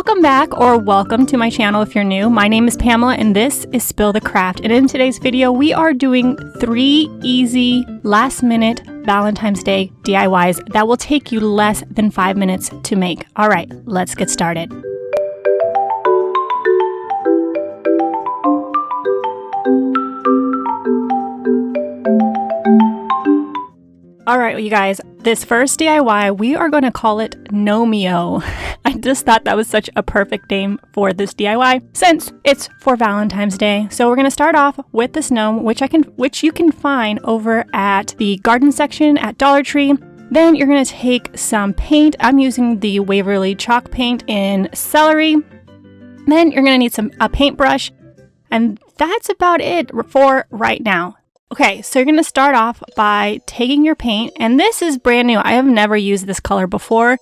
Welcome back, or welcome to my channel if you're new. My name is Pamela and this is Spill the Craft. And in today's video, we are doing 3 easy last-minute Valentine's Day DIYs that will take you less than 5 minutes to make. All right, let's get started. All right, you guys, this first DIY, we are going to call it Gnomeo. I just thought that was such a perfect name for this DIY since it's for Valentine's Day. So we're going to start off with this gnome, which you can find over at the garden section at Dollar Tree. Then you're going to take some paint. I'm using the Waverly chalk paint in celery. Then you're going to need a paintbrush, and that's about it for right now. Okay, so you're going to start off by taking your paint, and this is brand new. I have never used this color before.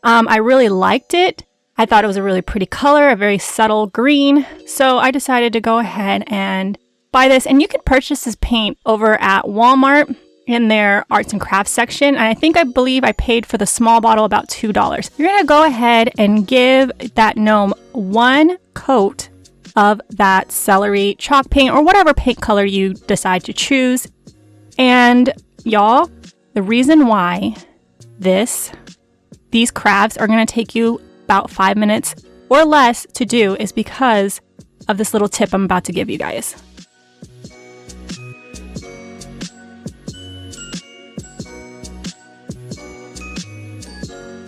I really liked it. I thought it was a really pretty color, a very subtle green. So I decided to go ahead and buy this, and you can purchase this paint over at Walmart in their arts and crafts section. And I believe I paid for the small bottle about $2. You're going to go ahead and give that gnome one coat of that celery chalk paint or whatever paint color you decide to choose. And y'all, the reason why these crafts are going to take you about 5 minutes or less to do is because of this little tip I'm about to give you guys.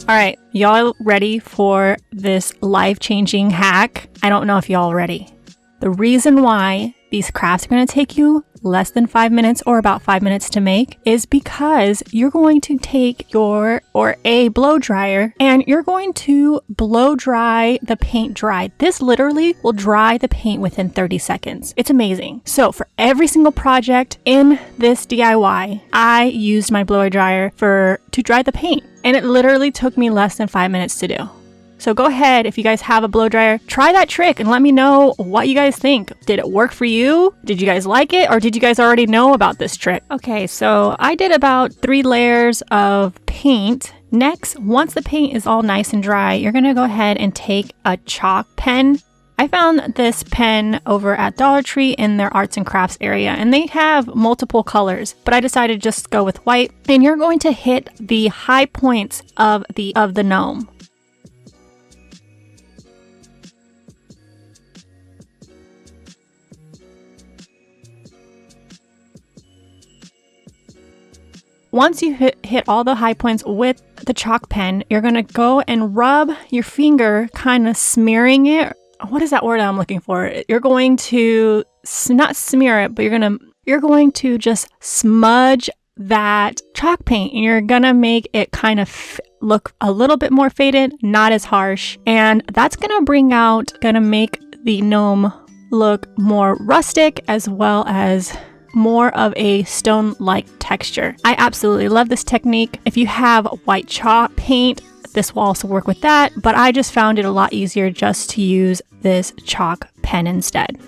All right, y'all ready for this life-changing hack? I don't know if y'all ready. The reason why these crafts are going to take you less than 5 minutes or about 5 minutes to make is because you're going to take a blow dryer and you're going to blow dry the paint dry. This literally will dry the paint within 30 seconds. It's amazing. So for every single project in this DIY, I used my blow dryer to dry the paint, and it literally took me less than 5 minutes to do. So go ahead, if you guys have a blow dryer, try that trick and let me know what you guys think. Did it work for you? Did you guys like it? Or did you guys already know about this trick? Okay, so I did about 3 layers of paint. Next, once the paint is all nice and dry, you're gonna go ahead and take a chalk pen. I found this pen over at Dollar Tree in their arts and crafts area, and they have multiple colors, but I decided to just go with white. And you're going to hit the high points of the gnome. Once you hit all the high points with the chalk pen, you're going to go and rub your finger, kind of smearing it. What is that word I'm looking for? You're going to not smear it, but you're going to just smudge that chalk paint, and you're going to make it kind of look a little bit more faded, not as harsh. And that's going to make the gnome look more rustic as well as more of a stone-like texture. I absolutely love this technique. If you have white chalk paint, this will also work with that, but I just found it a lot easier just to use this chalk pen instead.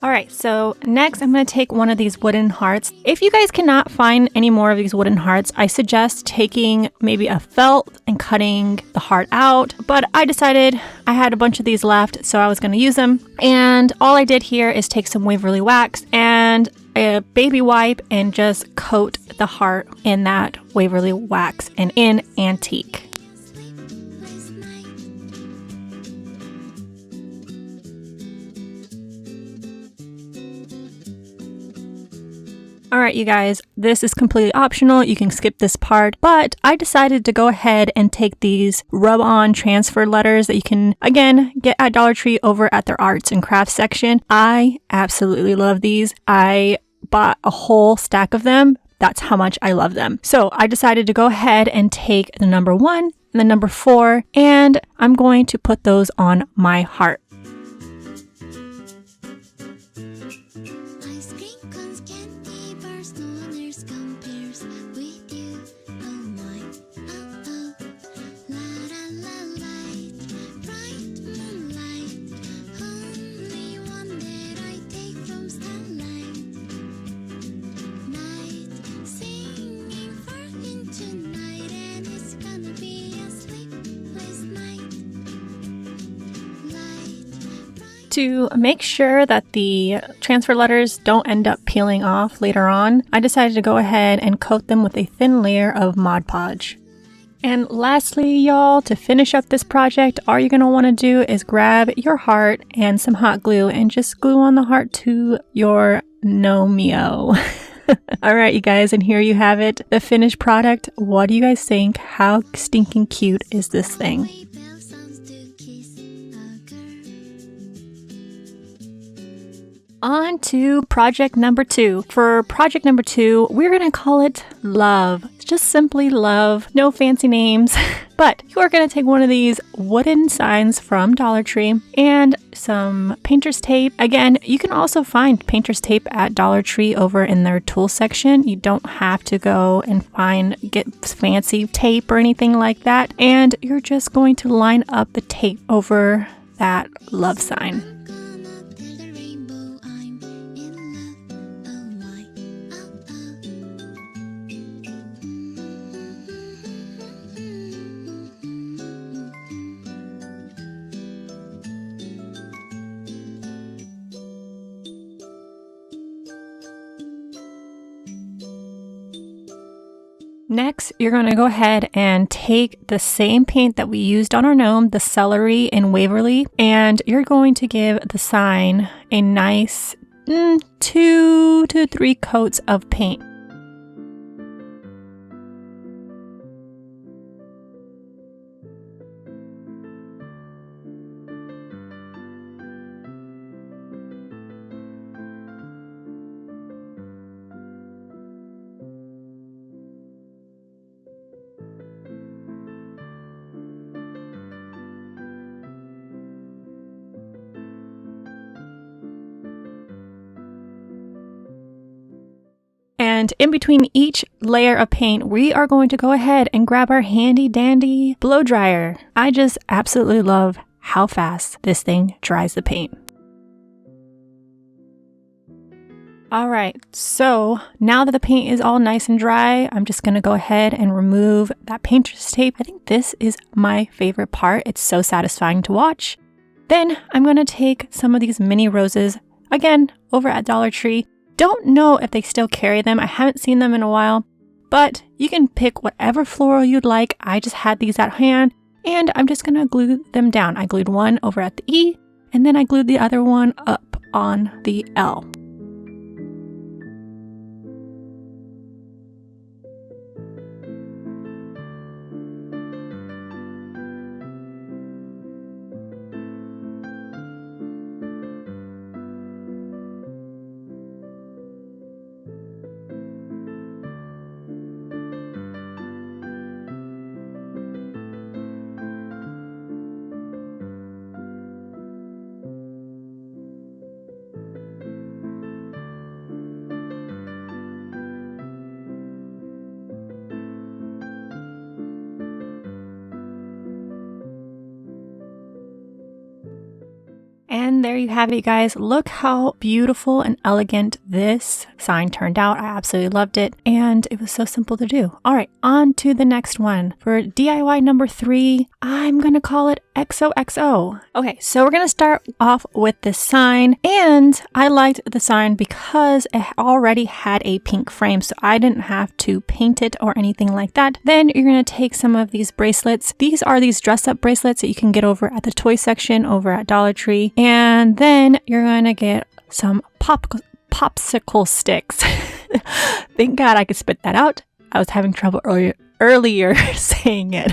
All right, so next I'm going to take one of these wooden hearts. If you guys cannot find any more of these wooden hearts, I suggest taking maybe a felt and cutting the heart out. But I decided I had a bunch of these left, so I was going to use them. And all I did here is take some Waverly wax and a baby wipe and just coat the heart in that Waverly wax and in antique. All right, you guys, this is completely optional. You can skip this part, but I decided to go ahead and take these rub-on transfer letters that you can, again, get at Dollar Tree over at their arts and crafts section. I absolutely love these. I bought a whole stack of them. That's how much I love them. So I decided to go ahead and take the number 1 and the number 4, and I'm going to put those on my heart. To make sure that the transfer letters don't end up peeling off later on, I decided to go ahead and coat them with a thin layer of Mod Podge. And lastly, y'all, to finish up this project, all you're going to want to do is grab your heart and some hot glue and just glue on the heart to your Gnomeo. Alright, you guys, and here you have it, the finished product. What do you guys think? How stinking cute is this thing? On to project number 2. For project number 2, we're going to call it Love. Just simply love. No fancy names. But you are going to take one of these wooden signs from Dollar Tree and some painter's tape. Again, you can also find painter's tape at Dollar Tree over in their tool section. You don't have to go and get fancy tape or anything like that. And you're just going to line up the tape over that love sign. Next, you're going to go ahead and take the same paint that we used on our gnome, the celery in Waverly, and you're going to give the sign a nice 2 to 3 coats of paint. And in between each layer of paint, we are going to go ahead and grab our handy dandy blow dryer. I just absolutely love how fast this thing dries the paint. Alright, so now that the paint is all nice and dry, I'm just going to go ahead and remove that painter's tape. I think this is my favorite part. It's so satisfying to watch. Then I'm going to take some of these mini roses, again, over at Dollar Tree. Don't know if they still carry them. I haven't seen them in a while, but you can pick whatever floral you'd like. I just had these at hand and I'm just going to glue them down. I glued one over at the E and then I glued the other one up on the L. And there you have it, you guys. Look how beautiful and elegant this sign turned out. I absolutely loved it. And it was so simple to do. All right, on to the next one. For DIY number 3, I'm going to call it XOXO. Okay, so we're going to start off with this sign. And I liked the sign because it already had a pink frame, so I didn't have to paint it or anything like that. Then you're going to take some of these bracelets. These are these dress-up bracelets that you can get over at the toy section over at Dollar Tree. And then you're going to get some popsicle sticks. Thank God I could spit that out. I was having trouble earlier saying it.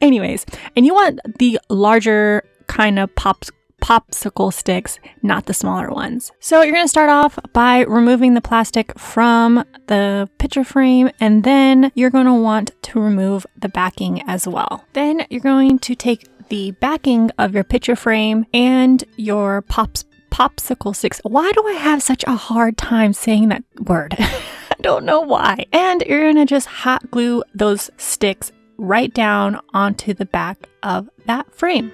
Anyways, and you want the larger kind of popsicle sticks, not the smaller ones. So you're going to start off by removing the plastic from the picture frame, and then you're going to want to remove the backing as well. Then you're going to take the backing of your picture frame and your popsicle sticks. Why do I have such a hard time saying that word? I don't know why. And you're going to just hot glue those sticks right down onto the back of that frame.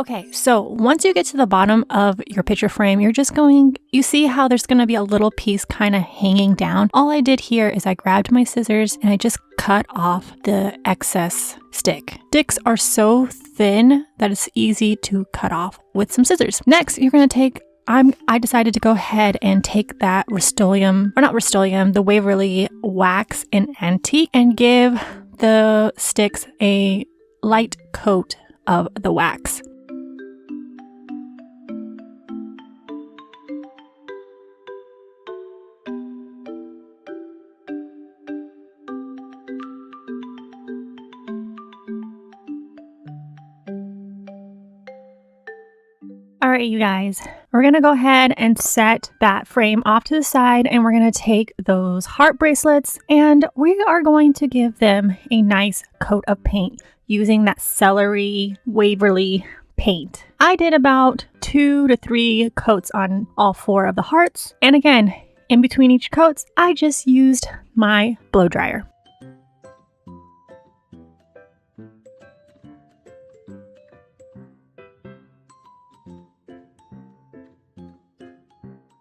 Okay, so once you get to the bottom of your picture frame, you see how there's going to be a little piece kind of hanging down. All I did here is I grabbed my scissors and I just cut off the excess stick. Sticks are so thin that it's easy to cut off with some scissors. Next, you're going to take I decided to go ahead and take that the Waverly Wax in Antique and give the sticks a light coat of the wax. All right, you guys, we're going to go ahead and set that frame off to the side, and we're going to take those heart bracelets and we are going to give them a nice coat of paint using that celery Waverly paint. I did about 2 to 3 coats on all 4 of the hearts. And again, in between each coats, I just used my blow dryer.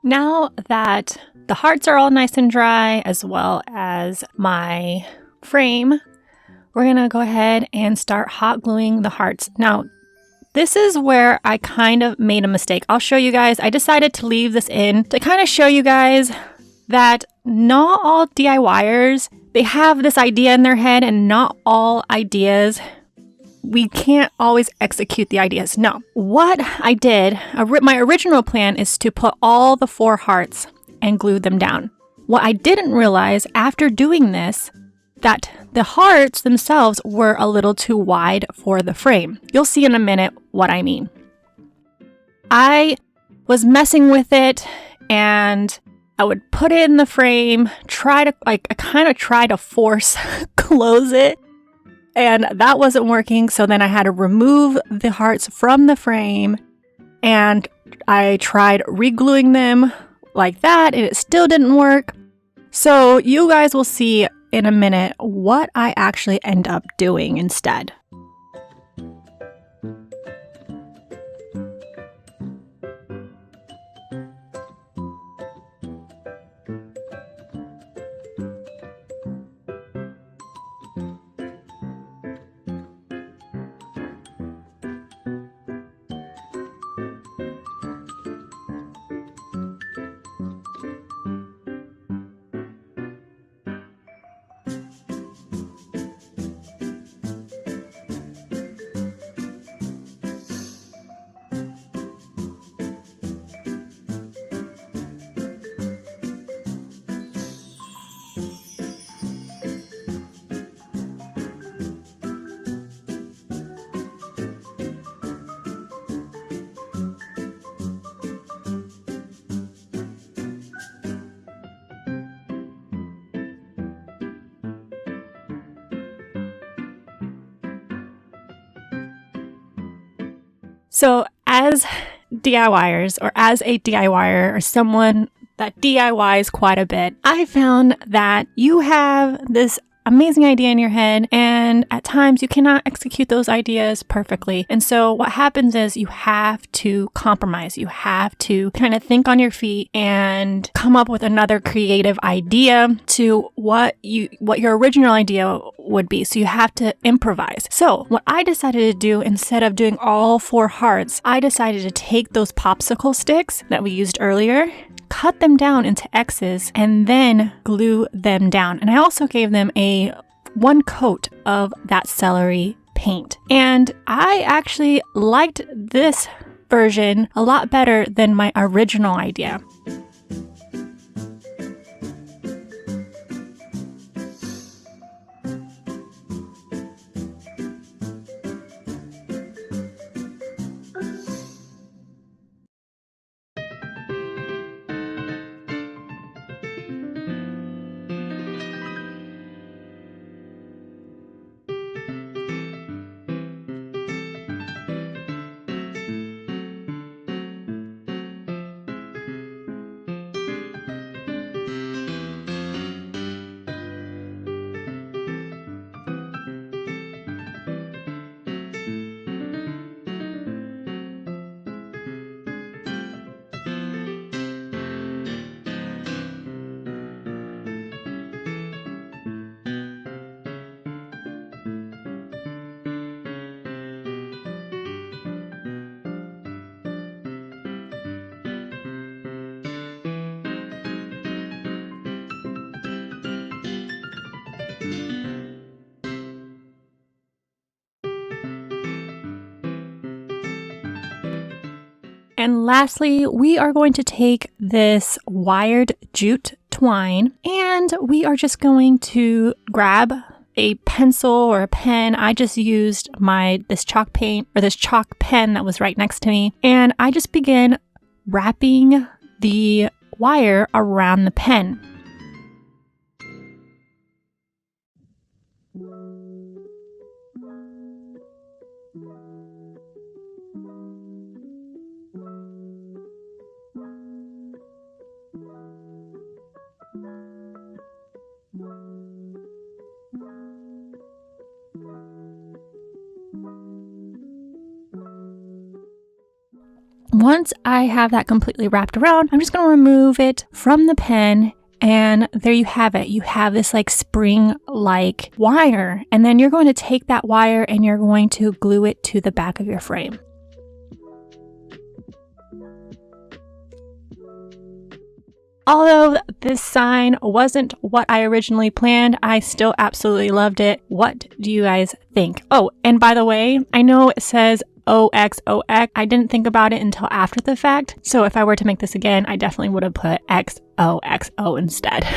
Now that the hearts are all nice and dry, as well as my frame, we're going to go ahead and start hot gluing the hearts. Now, this is where I kind of made a mistake. I'll show you guys. I decided to leave this in to kind of show you guys that not all DIYers, they have this idea in their head, and not all ideas, we can't always execute the ideas. No, what I did, my original plan is to put all the 4 hearts and glue them down. What I didn't realize after doing this, that the hearts themselves were a little too wide for the frame. You'll see in a minute what I mean. I was messing with it and I would put it in the frame, I kind of try to force close it. And that wasn't working, so then I had to remove the hearts from the frame, and I tried re-gluing them like that, and it still didn't work. So you guys will see in a minute what I actually end up doing instead. So as DIYers, or as a DIYer, or someone that DIYs quite a bit, I found that you have this amazing idea in your head, and at times you cannot execute those ideas perfectly. And so what happens is you have to compromise. You have to kind of think on your feet and come up with another creative idea to what your original idea would be. So you have to improvise. So what I decided to do, instead of doing all 4 hearts, I decided to take those popsicle sticks that we used earlier, cut them down into X's, and then glue them down. And I also gave them a 1 coat of that celery paint. And I actually liked this version a lot better than my original idea. And lastly, we are going to take this wired jute twine and we are just going to grab a pencil or a pen. I just used this chalk paint or this chalk pen that was right next to me. And I just begin wrapping the wire around the pen. Once I have that completely wrapped around, I'm just going to remove it from the pen, and there you have it. You have this like spring-like wire, and then you're going to take that wire and you're going to glue it to the back of your frame. Although this sign wasn't what I originally planned, I still absolutely loved it. What do you guys think? Oh, and by the way, I know it says OXOX. I didn't think about it until after the fact. So if I were to make this again, I definitely would have put XOXO instead.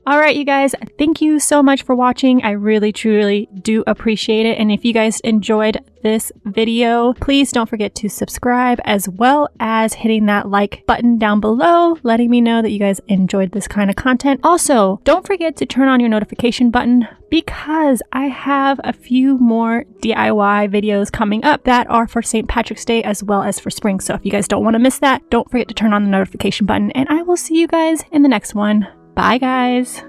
All right, you guys, thank you so much for watching. I really, truly do appreciate it. And if you guys enjoyed this video, please don't forget to subscribe as well as hitting that like button down below, letting me know that you guys enjoyed this kind of content. Also, don't forget to turn on your notification button because I have a few more DIY videos coming up that are for St. Patrick's Day as well as for spring. So if you guys don't want to miss that, don't forget to turn on the notification button, and I will see you guys in the next one. Bye, guys.